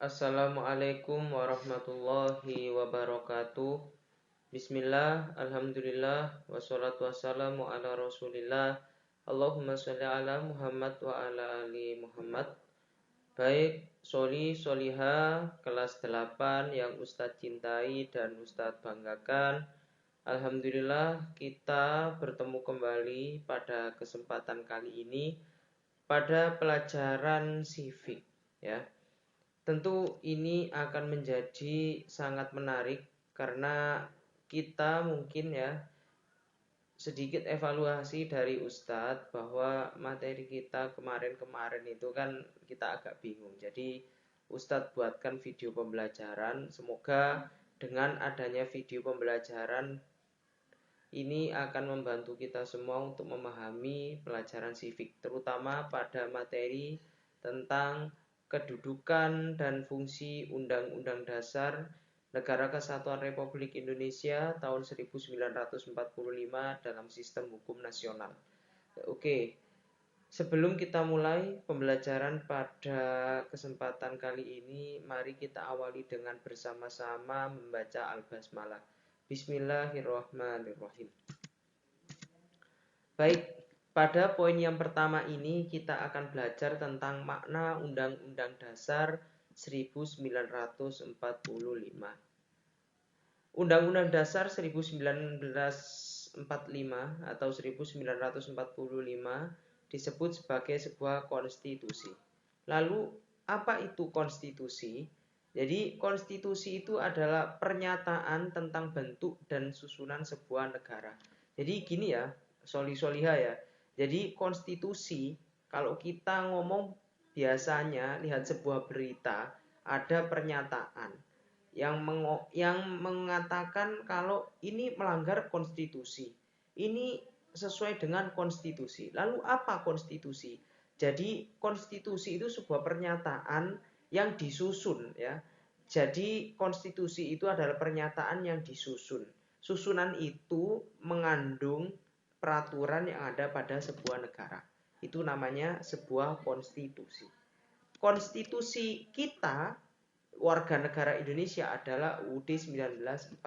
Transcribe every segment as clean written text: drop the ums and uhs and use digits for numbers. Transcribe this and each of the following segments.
Assalamualaikum warahmatullahi wabarakatuh. Bismillah, alhamdulillah, wassalatu wassalamu ala rasulillah. Allahumma sholli ala Muhammad wa ala ali Muhammad. Baik, soli soliha kelas 8 yang Ustadz cintai dan Ustadz banggakan. Alhamdulillah kita bertemu kembali pada kesempatan kali ini pada pelajaran civic ya. Tentu ini akan menjadi sangat menarik karena kita mungkin ya sedikit evaluasi dari Ustadz bahwa materi kita kemarin-kemarin itu kan kita agak bingung. Jadi Ustadz buatkan video pembelajaran. Semoga dengan adanya video pembelajaran ini akan membantu kita semua untuk memahami pelajaran civic, terutama pada materi tentang kedudukan dan fungsi Undang-Undang Dasar Negara Kesatuan Republik Indonesia tahun 1945 dalam sistem hukum nasional. Oke, sebelum kita mulai pembelajaran pada kesempatan kali ini, mari kita awali dengan bersama-sama membaca Al-Basmalah. Bismillahirrahmanirrahim. Baik, pada poin yang pertama ini kita akan belajar tentang makna Undang-Undang Dasar 1945. Undang-Undang Dasar 1945 atau 1945 disebut sebagai sebuah konstitusi. Lalu, apa itu konstitusi? Jadi, konstitusi itu adalah pernyataan tentang bentuk dan susunan sebuah negara. Jadi gini ya, soliha ya. Jadi konstitusi, kalau kita ngomong biasanya lihat sebuah berita, ada pernyataan yang mengatakan kalau ini melanggar konstitusi. Ini sesuai dengan konstitusi. Lalu apa konstitusi? Jadi konstitusi itu sebuah pernyataan yang disusun ya. Jadi konstitusi itu adalah pernyataan yang disusun. Susunan itu mengandung peraturan yang ada pada sebuah negara. Itu namanya sebuah konstitusi. Konstitusi kita warga negara Indonesia adalah UUD 1945.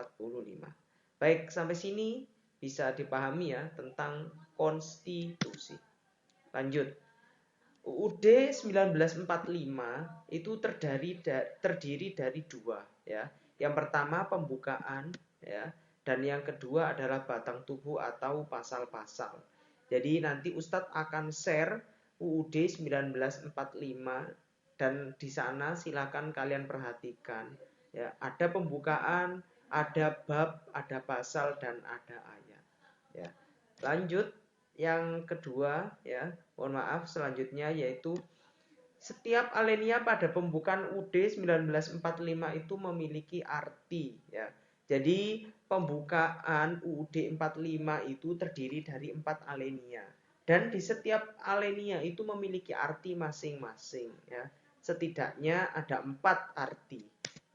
Baik, sampai sini bisa dipahami ya tentang konstitusi. Lanjut. UUD 1945 itu terdiri dari dua ya. Yang pertama pembukaan ya, dan yang kedua adalah batang tubuh atau pasal-pasal. Jadi nanti Ustadz akan share UUD 1945 dan di sana silakan kalian perhatikan ya, ada pembukaan, ada bab, ada pasal dan ada ayat ya. Lanjut yang kedua ya, mohon maaf selanjutnya yaitu setiap alinea pada pembukaan UUD 1945 itu memiliki arti ya. Jadi pembukaan UUD 45 itu terdiri dari 4 alinea dan di setiap alinea itu memiliki arti masing-masing ya. Setidaknya ada 4 arti.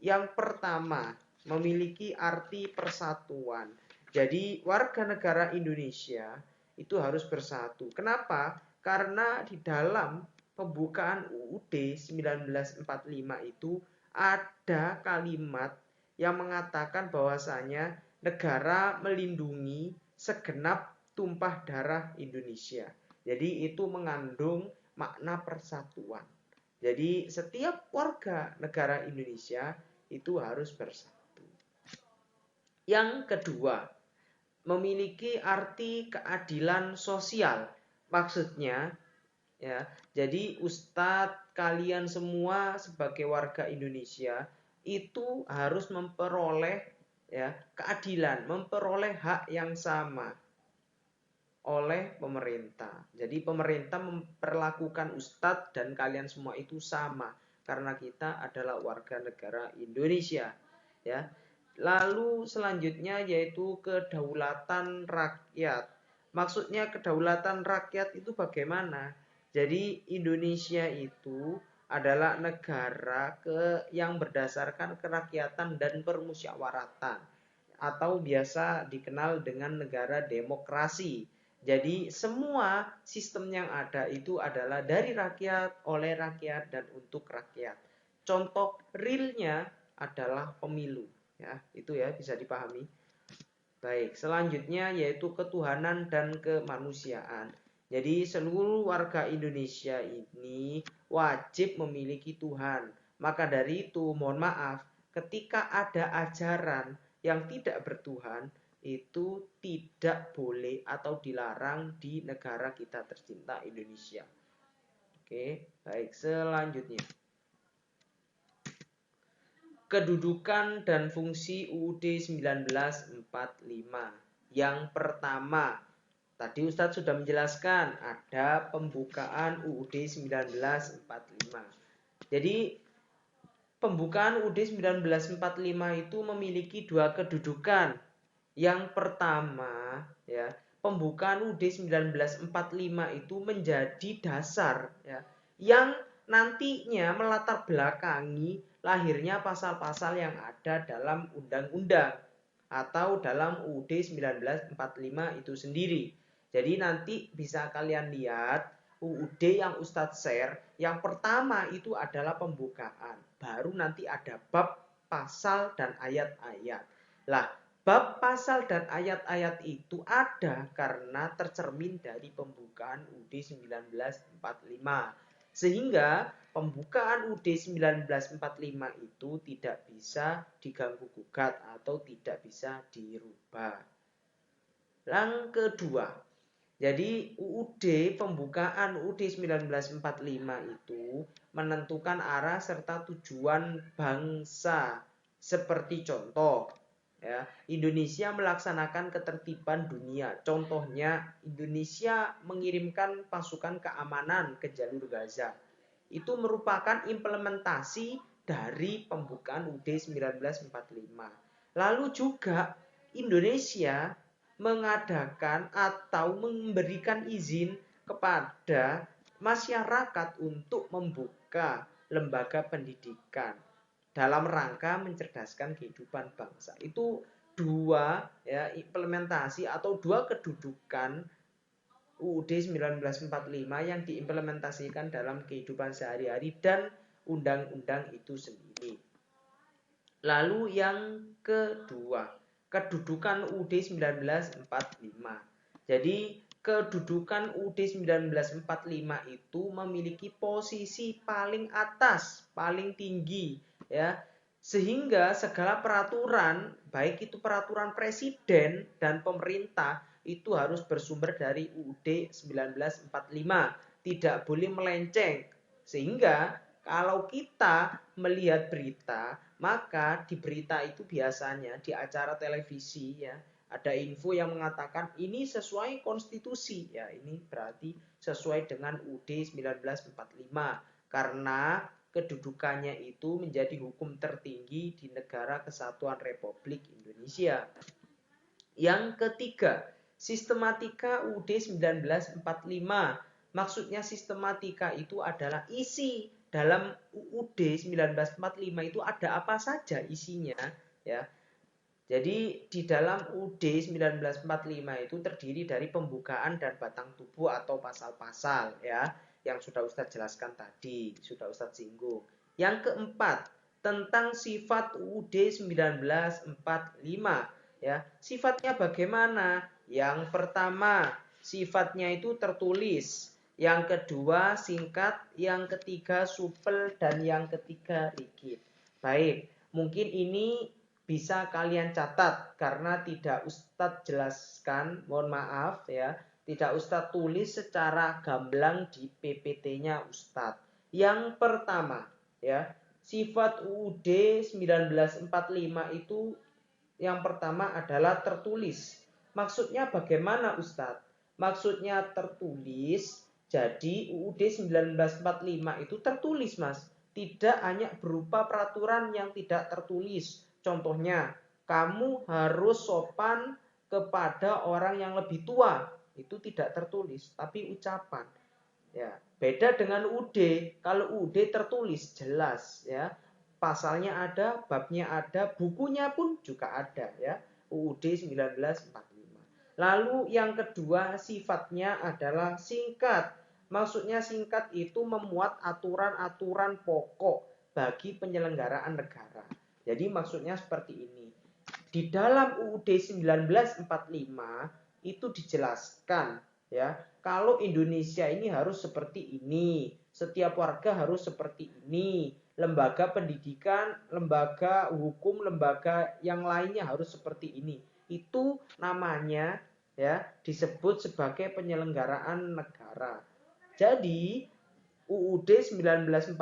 Yang pertama memiliki arti persatuan. Jadi warga negara Indonesia itu harus bersatu. Kenapa? Karena di dalam pembukaan UUD 1945 itu ada kalimat yang mengatakan bahwasanya negara melindungi segenap tumpah darah Indonesia. Jadi itu mengandung makna persatuan. Jadi setiap warga negara Indonesia itu harus bersatu. Yang kedua, memiliki arti keadilan sosial. Maksudnya ya, jadi Ustadz kalian semua sebagai warga Indonesia itu harus memperoleh ya keadilan, memperoleh hak yang sama oleh pemerintah. Jadi pemerintah memperlakukan Ustadz dan kalian semua itu sama karena kita adalah warga negara Indonesia ya. Lalu selanjutnya yaitu kedaulatan rakyat. Maksudnya kedaulatan rakyat itu bagaimana? Jadi Indonesia itu adalah negara yang berdasarkan kerakyatan dan permusyawaratan atau biasa dikenal dengan negara demokrasi. Jadi semua sistem yang ada itu adalah dari rakyat, oleh rakyat, dan untuk rakyat. contoh realnya adalah pemilu. Ya, itu ya bisa dipahami. Baik, selanjutnya yaitu ketuhanan dan kemanusiaan. Jadi seluruh warga Indonesia ini wajib memiliki Tuhan. Maka dari itu, mohon maaf, ketika ada ajaran yang tidak bertuhan, itu tidak boleh atau dilarang di negara kita tercinta Indonesia. Oke, baik, selanjutnya. Kedudukan dan fungsi UUD 1945. Yang pertama, tadi Ustadz sudah menjelaskan ada pembukaan UUD 1945. Jadi pembukaan UUD 1945 itu memiliki dua kedudukan. Yang pertama, ya, pembukaan UUD 1945 itu menjadi dasar, ya, yang nantinya melatar belakangi lahirnya pasal-pasal yang ada dalam undang-undang atau dalam UUD 1945 itu sendiri. Jadi nanti bisa kalian lihat UUD yang Ustadz share, yang pertama itu adalah pembukaan. Baru nanti ada bab, pasal, dan ayat-ayat. Lah, bab, pasal, dan ayat-ayat itu ada karena tercermin dari pembukaan UUD 1945. Sehingga pembukaan UUD 1945 itu tidak bisa diganggu gugat atau tidak bisa dirubah. Yang kedua, jadi pembukaan UUD 1945 itu menentukan arah serta tujuan bangsa. Seperti contoh, ya, Indonesia melaksanakan ketertiban dunia. Contohnya, Indonesia mengirimkan pasukan keamanan ke jalur Gaza. Itu merupakan implementasi dari pembukaan UUD 1945. Lalu juga Indonesia mengadakan atau memberikan izin kepada masyarakat untuk membuka lembaga pendidikan dalam rangka mencerdaskan kehidupan bangsa. Itu dua, ya, implementasi atau dua kedudukan UUD 1945 yang diimplementasikan dalam kehidupan sehari-hari dan undang-undang itu sendiri. Lalu yang kedua, kedudukan UUD 1945. Jadi kedudukan UUD 1945 itu memiliki posisi paling atas, paling tinggi, ya. Sehingga segala peraturan, baik itu peraturan presiden dan pemerintah, itu harus bersumber dari UUD 1945, tidak boleh melenceng. Sehingga kalau kita melihat berita, maka di berita itu biasanya di acara televisi, ya, ada info yang mengatakan ini sesuai konstitusi, ya, ini berarti sesuai dengan UUD 1945 karena kedudukannya itu menjadi hukum tertinggi di negara Kesatuan Republik Indonesia. Yang ketiga, sistematika UUD 1945. Maksudnya sistematika itu adalah isi dalam UUD 1945 itu ada apa saja isinya, ya. Jadi di dalam UUD 1945 itu terdiri dari pembukaan dan batang tubuh atau pasal-pasal, ya, yang sudah Ustadz jelaskan tadi, sudah Ustadz singgung. Yang keempat, tentang sifat UUD 1945, ya. Sifatnya bagaimana? Yang pertama, sifatnya itu tertulis. Yang kedua singkat, yang ketiga supel, dan yang ketiga rigid. Baik, mungkin ini bisa kalian catat karena tidak Ustadz jelaskan, mohon maaf, ya, tidak Ustadz tulis secara gamblang di PPT-nya Ustadz. Yang pertama, ya, sifat UUD 1945 itu yang pertama adalah tertulis. Maksudnya bagaimana Ustadz? Maksudnya tertulis, jadi UUD 1945 itu tertulis, Mas. Tidak hanya berupa peraturan yang tidak tertulis. Contohnya, kamu harus sopan kepada orang yang lebih tua. Itu tidak tertulis, tapi ucapan. Ya, beda dengan UUD. Kalau UUD tertulis jelas, ya. Pasalnya ada, babnya ada, bukunya pun juga ada, ya. UUD 1945. Lalu yang kedua sifatnya adalah singkat. Maksudnya singkat itu memuat aturan-aturan pokok bagi penyelenggaraan negara. Jadi maksudnya seperti ini. Di dalam UUD 1945 itu dijelaskan ya, kalau Indonesia ini harus seperti ini, setiap warga harus seperti ini, lembaga pendidikan, lembaga hukum, lembaga yang lainnya harus seperti ini. Itu namanya ya disebut sebagai penyelenggaraan negara. Jadi UUD 1945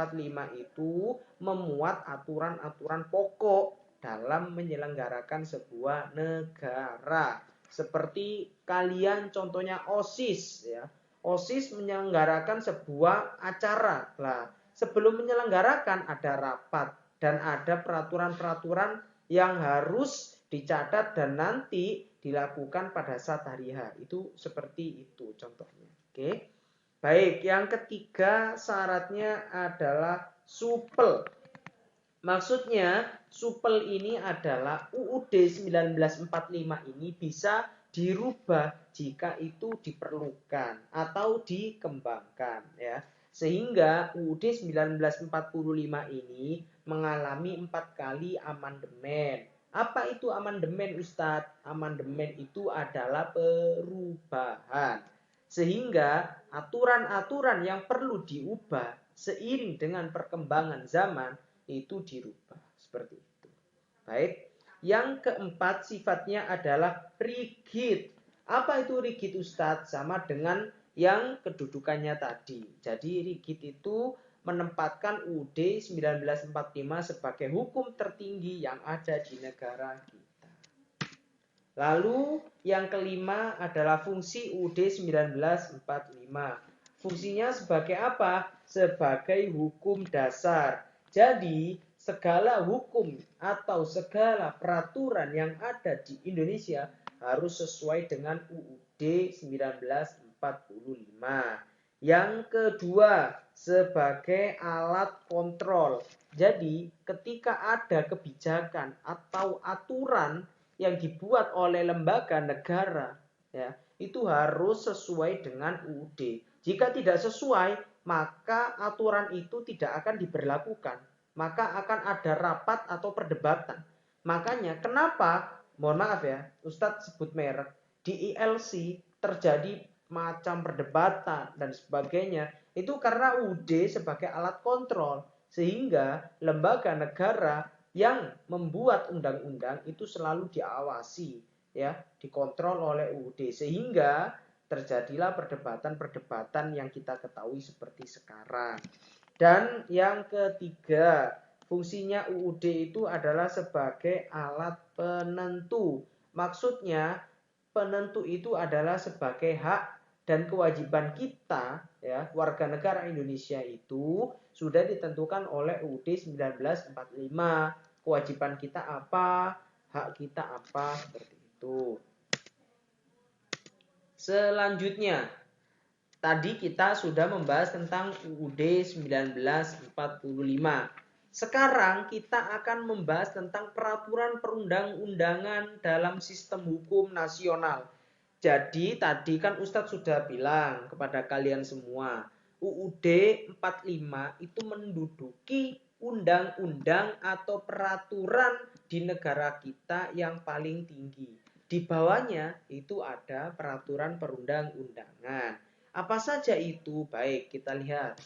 itu memuat aturan-aturan pokok dalam menyelenggarakan sebuah negara. Seperti kalian contohnya OSIS ya. OSIS menyelenggarakan sebuah acara. Lah, sebelum menyelenggarakan ada rapat dan ada peraturan-peraturan yang harus dicatat dan nanti dilakukan pada saat hari H. Itu seperti itu contohnya. Oke. Baik, yang ketiga syaratnya adalah supel. Maksudnya supel ini adalah UUD 1945 ini bisa dirubah jika itu diperlukan atau dikembangkan ya. Sehingga UUD 1945 ini mengalami 4 kali amandemen. Apa itu amandemen, Ustadz? Amandemen itu adalah perubahan. Sehingga aturan-aturan yang perlu diubah seiring dengan perkembangan zaman itu dirubah. Seperti itu. Baik. Yang keempat sifatnya adalah rigid. Apa itu rigid, Ustadz? Sama dengan yang kedudukannya tadi. Jadi rigid itu menempatkan UUD 1945 sebagai hukum tertinggi yang ada di negara kita. Lalu yang kelima adalah fungsi UUD 1945. Fungsinya sebagai apa? Sebagai hukum dasar. Jadi segala hukum atau segala peraturan yang ada di Indonesia harus sesuai dengan UUD 1945. Yang kedua, sebagai alat kontrol. Jadi ketika ada kebijakan atau aturan yang dibuat oleh lembaga negara ya, itu harus sesuai dengan UUD. Jika tidak sesuai, maka aturan itu tidak akan diberlakukan. Maka akan ada rapat atau perdebatan. Makanya kenapa, mohon maaf ya, Ustadz sebut merek, di ILC terjadi macam perdebatan dan sebagainya. Itu karena UUD sebagai alat kontrol. Sehingga lembaga negara yang membuat undang-undang itu selalu diawasi ya, dikontrol oleh UUD sehingga terjadilah perdebatan-perdebatan yang kita ketahui seperti sekarang. Dan yang ketiga, fungsinya UUD itu adalah sebagai alat penentu. Maksudnya penentu itu adalah sebagai hak dan kewajiban kita ya, warga negara Indonesia itu sudah ditentukan oleh UUD 1945. Kewajiban kita apa, hak kita apa, seperti itu. Selanjutnya, tadi kita sudah membahas tentang UUD 1945. Sekarang kita akan membahas tentang peraturan perundang-undangan dalam sistem hukum nasional. Jadi tadi kan Ustadz sudah bilang kepada kalian semua, UUD 45 itu menduduki undang-undang atau peraturan di negara kita yang paling tinggi. Di bawahnya itu ada peraturan perundang-undangan. Apa saja itu? Baik, kita lihat.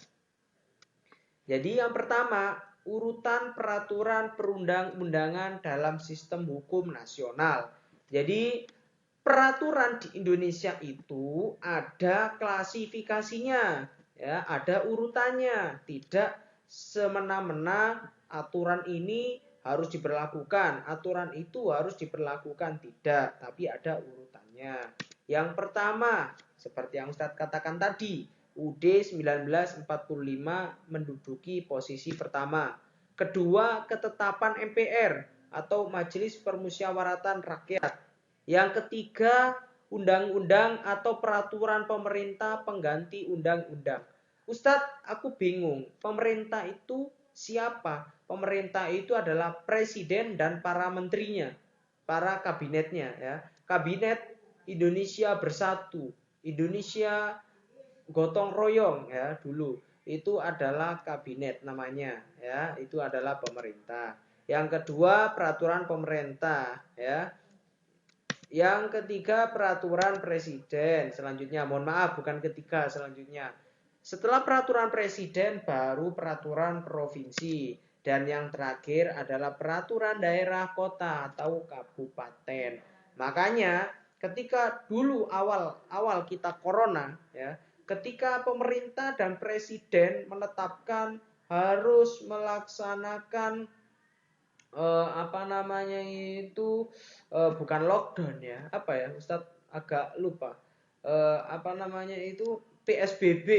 Jadi yang pertama, urutan peraturan perundang-undangan dalam sistem hukum nasional. Jadi peraturan di Indonesia itu ada klasifikasinya, ya, ada urutannya, tidak semena-mena aturan ini harus diberlakukan, aturan itu harus diberlakukan, tidak, tapi ada urutannya. Yang pertama, seperti yang Ustadz katakan tadi, UUD 1945 menduduki posisi pertama. Kedua, ketetapan MPR atau Majelis Permusyawaratan Rakyat. Yang ketiga, undang-undang atau peraturan pemerintah pengganti undang-undang. Ustadz, aku bingung. Pemerintah itu siapa? Pemerintah itu adalah presiden dan para menterinya, para kabinetnya ya. Kabinet Indonesia Bersatu, Indonesia gotong royong ya dulu. itu adalah kabinet namanya, ya, itu adalah pemerintah. Yang kedua peraturan pemerintah, ya. Yang ketiga peraturan presiden. Selanjutnya, mohon maaf bukan ketiga, selanjutnya. Setelah peraturan presiden baru peraturan provinsi. Dan yang terakhir adalah peraturan daerah, kota atau kabupaten. Makanya ketika dulu awal kita corona, ya, ketika pemerintah dan presiden menetapkan harus melaksanakan bukan lockdown ya, apa ya Ustadz, agak lupa, PSBB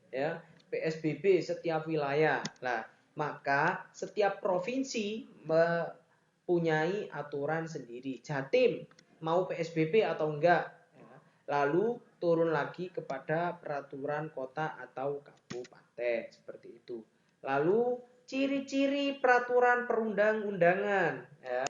ya, PSBB setiap wilayah. Nah, maka setiap provinsi mempunyai aturan sendiri. Jatim mau PSBB atau enggak, ya. Lalu turun lagi kepada peraturan kota atau kabupaten seperti itu. Lalu ciri-ciri peraturan perundang-undangan, ya.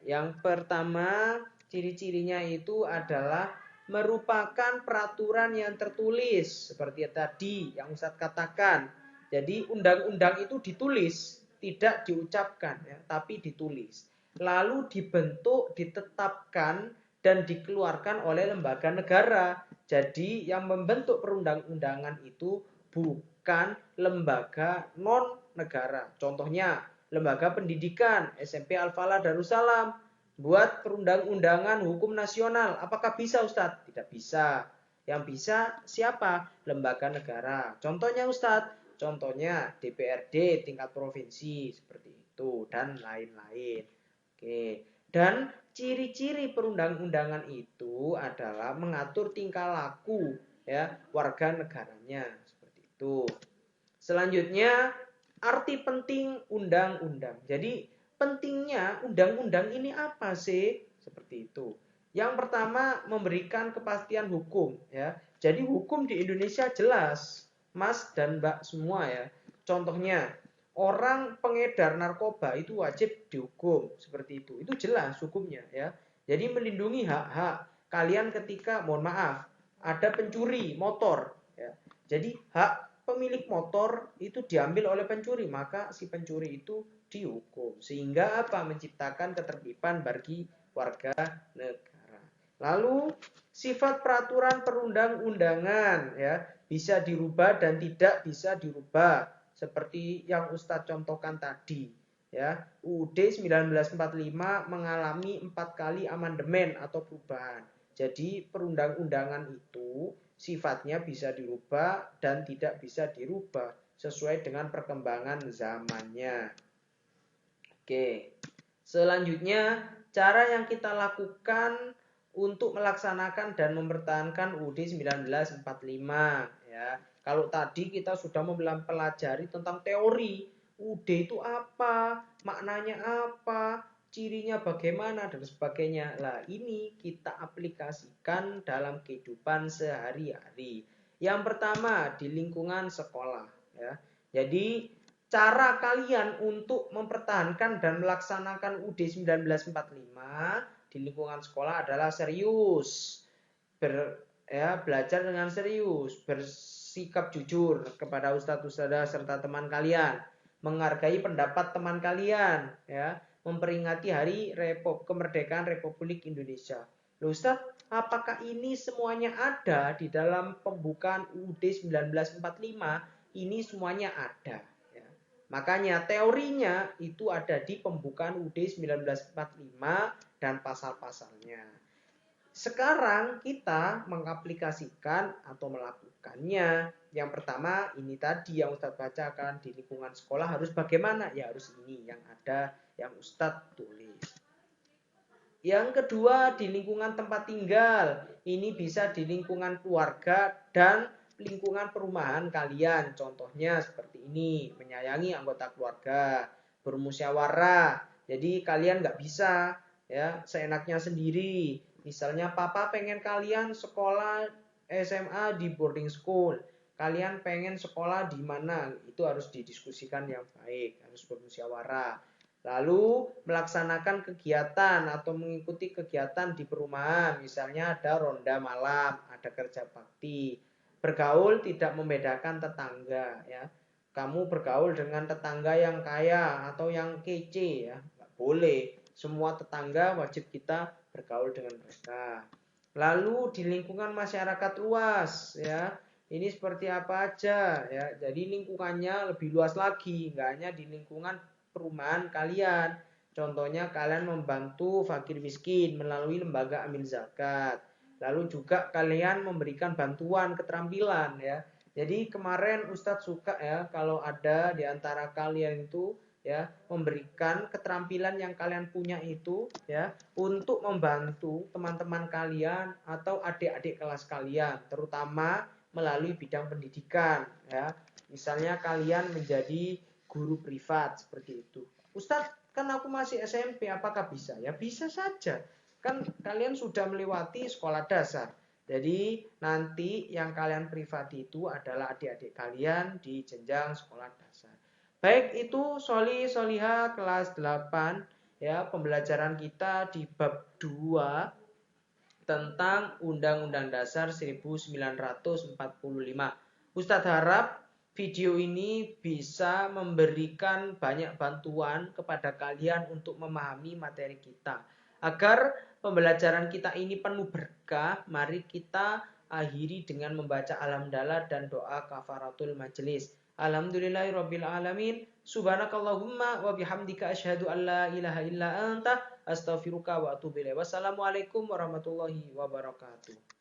Yang pertama, ciri-cirinya itu adalah merupakan peraturan yang tertulis seperti tadi yang Ustadz katakan. Jadi undang-undang itu ditulis, tidak diucapkan, ya, tapi ditulis. Lalu dibentuk, ditetapkan dan dikeluarkan oleh lembaga negara. Jadi yang membentuk perundang-undangan itu bukan lembaga non negara. Contohnya, lembaga pendidikan, SMP Al-Falah Darussalam, buat perundang-undangan hukum nasional. Apakah bisa, Ustadz? Tidak bisa. Yang bisa siapa? Lembaga negara. Contohnya, Ustadz? Contohnya DPRD tingkat provinsi, seperti itu, dan lain-lain. Oke. Dan ciri-ciri perundang-undangan itu adalah mengatur tingkah laku, ya, warga negaranya, seperti itu. Selanjutnya, arti penting undang-undang. Jadi pentingnya undang-undang ini apa sih? Seperti itu. Yang pertama, memberikan kepastian hukum, ya. Jadi hukum di Indonesia jelas, Mas dan Mbak semua, ya. Contohnya, orang pengedar narkoba itu wajib dihukum, seperti itu. Itu jelas hukumnya, ya. Jadi melindungi hak-hak kalian ketika, mohon maaf, ada pencuri motor, ya. Jadi hak pemilik motor itu diambil oleh pencuri, maka si pencuri itu dihukum. Sehingga apa? Menciptakan ketertiban bagi warga negara. Lalu sifat peraturan perundang-undangan, ya, bisa dirubah dan tidak bisa dirubah seperti yang Ustadz contohkan tadi, ya. UUD 1945 mengalami 4 kali amandemen atau perubahan. Jadi perundang-undangan itu sifatnya bisa dirubah dan tidak bisa dirubah sesuai dengan perkembangan zamannya. Oke. Selanjutnya, cara yang kita lakukan untuk melaksanakan dan mempertahankan UUD 1945, ya. Kalau tadi kita sudah mempelajari tentang teori UUD itu apa, maknanya apa, cirinya bagaimana dan sebagainya. Lah, ini kita aplikasikan dalam kehidupan sehari-hari. Yang pertama di lingkungan sekolah, ya. Jadi cara kalian untuk mempertahankan dan melaksanakan UUD 1945 di lingkungan sekolah adalah serius. Belajar dengan serius, bersikap jujur kepada ustadz-ustadzah serta teman kalian, menghargai pendapat teman kalian, ya, memperingati hari kemerdekaan Republik Indonesia. Loh Ustadz, apakah ini semuanya ada di dalam pembukaan UUD 1945? Ini semuanya ada. Ya. Makanya teorinya itu ada di pembukaan UUD 1945 dan pasal-pasalnya. Sekarang kita mengaplikasikan atau melakukannya. Yang pertama ini tadi yang Ustadz bacakan, di lingkungan sekolah harus bagaimana? Ya harus ini yang ada yang Ustadz tulis. Yang kedua di lingkungan tempat tinggal. Ini bisa di lingkungan keluarga dan lingkungan perumahan kalian. Contohnya seperti ini, menyayangi anggota keluarga, bermusyawarah. Jadi kalian nggak bisa, ya, seenaknya sendiri. Misalnya papa pengen kalian sekolah SMA di boarding school. Kalian pengen sekolah di mana? Itu harus didiskusikan yang baik, harus bermusyawarah. Lalu melaksanakan kegiatan atau mengikuti kegiatan di perumahan. Misalnya ada ronda malam, ada kerja bakti. Bergaul tidak membedakan tetangga ya. Kamu bergaul dengan tetangga yang kaya atau yang kece ya, nggak boleh. Semua tetangga wajib kita bergaul dengan mereka. Lalu di lingkungan masyarakat luas ya, ini seperti apa aja ya. Jadi lingkungannya lebih luas lagi, nggak hanya di lingkungan perumahan kalian. Contohnya kalian membantu fakir miskin melalui lembaga amil zakat. Lalu juga kalian memberikan bantuan keterampilan ya. Jadi kemarin Ustadz suka ya kalau ada di antara kalian itu ya memberikan keterampilan yang kalian punya itu ya untuk membantu teman-teman kalian atau adik-adik kelas kalian, terutama melalui bidang pendidikan ya. Misalnya kalian menjadi guru privat seperti itu. Ustadz, kan aku masih SMP, apakah bisa? Ya bisa saja. Kan kalian sudah melewati sekolah dasar. Jadi nanti yang kalian privati itu adalah adik-adik kalian di jenjang sekolah dasar. Baik, itu Soli Soliha kelas 8 ya, pembelajaran kita di bab 2 tentang Undang-Undang Dasar 1945. Ustadz harap video ini bisa memberikan banyak bantuan kepada kalian untuk memahami materi kita. Agar pembelajaran kita ini penuh berkah, mari kita akhiri dengan membaca alhamdulillah dan doa kafaratul majelis. Alhamdulillahirabbil alamin. Subhanakallahumma wa bihamdika asyhadu an la ilaha illa anta astaghfiruka wa atubu ilaik. Wassalamualaikum warahmatullahi wabarakatuh.